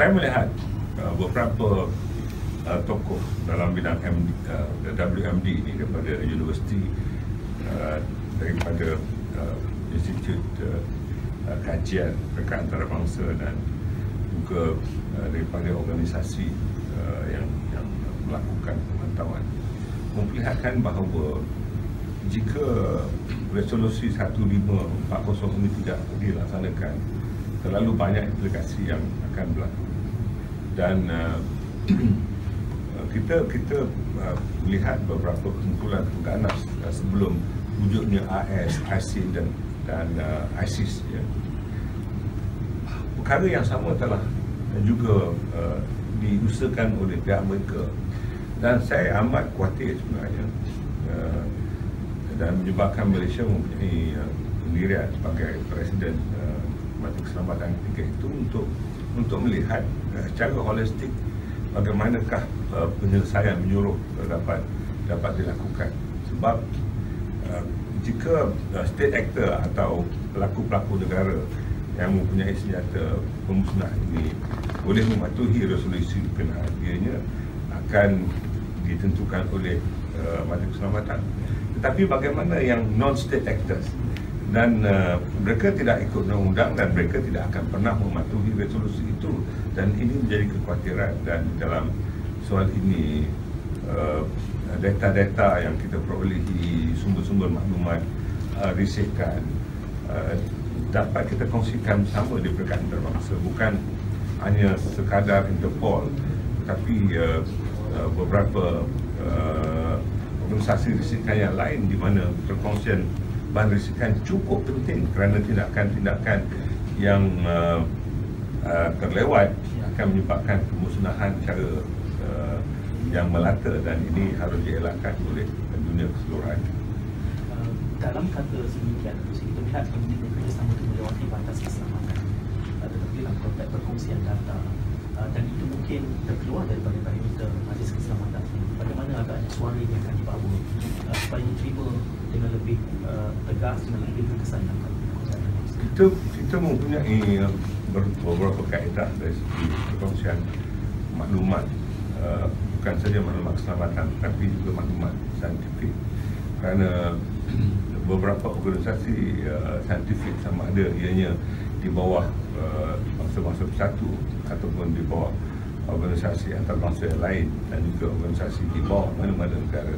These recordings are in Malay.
Saya melihat beberapa tokoh dalam bidang WMD ini daripada universiti, daripada institut kajian mereka antarabangsa dan juga daripada organisasi yang melakukan pemantauan memperlihatkan bahawa jika resolusi 1540 ini tidak dilaksanakan, terlalu banyak implikasi yang akan berlaku. Dan kita melihat beberapa kumpulan pengganas sebelum wujudnya AS, ISIL dan ISIS. Ya. Perkara yang sama telah juga diusahakan oleh pihak mereka, dan saya amat khawatir sebenarnya, dan menyebabkan Malaysia mempunyai pendirian sebagai Presiden Majlis Keselamatan ketika itu untuk melihat secara holistik bagaimanakah penyelesaian menyeluruh dapat dilakukan. Sebab jika state actor atau pelaku-pelaku negara yang mempunyai senjata pemusnah ini boleh mematuhi resolusi berkenaan, ianya akan ditentukan oleh Majlis Keselamatan. Tetapi bagaimana yang non-state actors, dan mereka tidak ikut undang-undang dan mereka tidak akan pernah mematuhi resolusi itu, dan ini menjadi kekhawatiran. Dan dalam soal ini data-data yang kita perolehi, sumber-sumber maklumat risetkan dapat kita kongsikan bersama di perkara antarabangsa, bukan hanya sekadar Interpol, tetapi beberapa organisasi risikan yang lain di mana perkongsian bahan risikan cukup penting kerana tindakan-tindakan yang terlewat akan menyebabkan pemusnahan secara yang melata, dan ini harus dielakkan oleh dunia keseluruhan. Dalam kata sedemikian, kita lihat kerjasama itu melewati batas keselamatan, tetapi dalam konteks perkongsian data, dan itu mungkin terkeluar daripada parameter Majlis Keselamatan. Bagaimana agaknya suara ini akan dibawa supaya diterima dengan lebih tegas, dengan lebih berkesan dalam kita mempunyai beberapa kaedah dari segi perkongsian maklumat, bukan saja maklumat keselamatan tapi juga maklumat saintifik, kerana beberapa organisasi saintifik sama ada ianya di bawah bangsa-bangsa bersatu ataupun di bawah organisasi antarabangsa yang lain, dan juga organisasi di bawah mana-mana negara.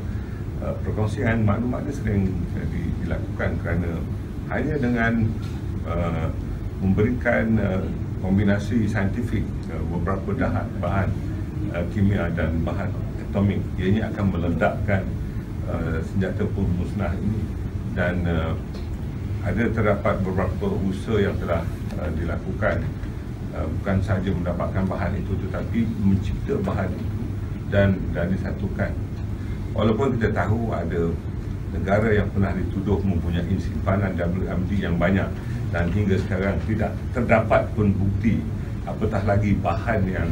Perkongsian maklumat ini sering dilakukan kerana hanya dengan memberikan kombinasi saintifik beberapa bahan kimia dan bahan atomik, ianya akan meledakkan senjata pemusnah ini. Dan ada terdapat beberapa usaha yang telah dilakukan, bukan sahaja mendapatkan bahan itu tetapi mencipta bahan itu dan disatukan. Walaupun kita tahu ada negara yang pernah dituduh mempunyai simpanan WMD yang banyak dan hingga sekarang tidak terdapat pun bukti, apatah lagi bahan yang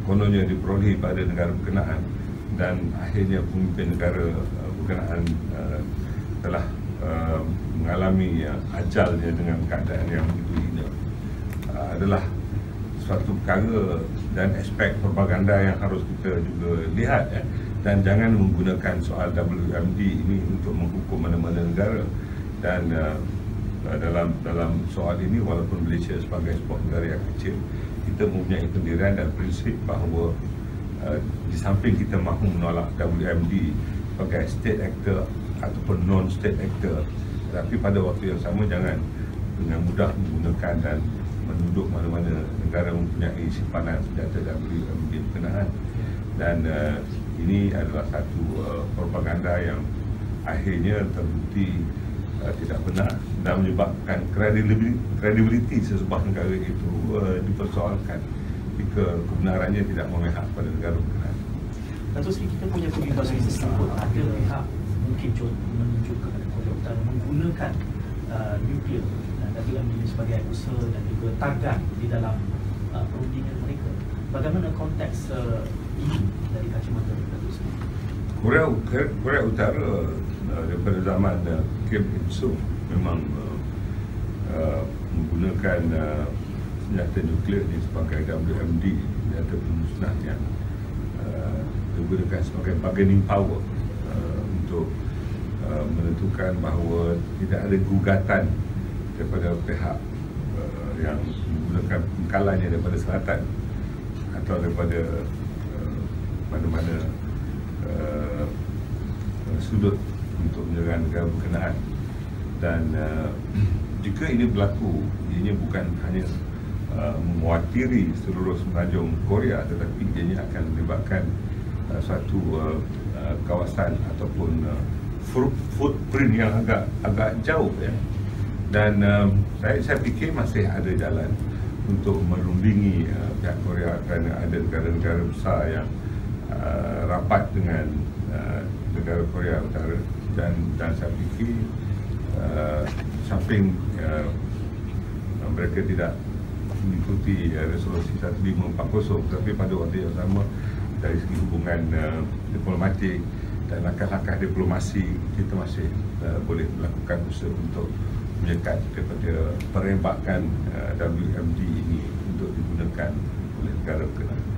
kononnya diperolehi pada negara berkenaan, dan akhirnya pemimpin negara berkenaan telah mengalami ajalnya dengan keadaan yang begitu hina. Adalah suatu perkara dan aspek propaganda yang harus kita juga lihat, dan jangan menggunakan soal WMD ini untuk menghukum mana-mana negara. Dan dalam soal ini, walaupun Malaysia sebagai sebuah negara yang kecil, kita mempunyai pendirian dan prinsip bahawa di samping kita mahu menolak WMD sebagai state actor ataupun non-state actor, tetapi pada waktu yang sama jangan dengan mudah menggunakan dan menuduh mana-mana negara mempunyai simpanan senjata WMD berkenaan. Dan ini adalah satu propaganda yang akhirnya terbukti tidak benar dan menyebabkan kredibiliti sesebuah negara itu dipersoalkan jika kebenarannya tidak memihak pada negara berkenaan. Dato' Sri, kita punya kebebasan tersebut, ada pihak mungkin menunjukkan Korea Utara menggunakan nuklear dan WMD ini sebagai usaha dan juga tagan di dalam perundingan mereka. Bagaimana konteks ini dari kacamata Dato' Sri? Korea Utara daripada zaman Kim Il-sung memang menggunakan senjata nuklear ini sebagai WMD, senjata pemusnah yang digunakan sebagai bargaining power untuk menentukan bahawa tidak ada gugatan daripada pihak yang menggunakan pengkalannya daripada selatan atau daripada mana-mana sudut untuk menyerang negara berkenaan. Dan jika ini berlaku, ianya bukan hanya mewakili seluruh semenanjung Korea, tetapi ianya akan melibatkan satu kawasan ataupun footprint yang agak jauh, ya. Dan saya fikir masih ada jalan untuk merundingi pihak Korea, kerana ada negara-negara besar yang rapat dengan negara Korea Utara, dan saya fikir samping mereka tidak mengikuti resolusi 1540, tapi pada waktu yang sama dari segi hubungan diplomatik dan langkah-langkah diplomasi, kita masih boleh melakukan usaha untuk menyekat daripada perembakan WMD ini untuk digunakan oleh negara berkenaan.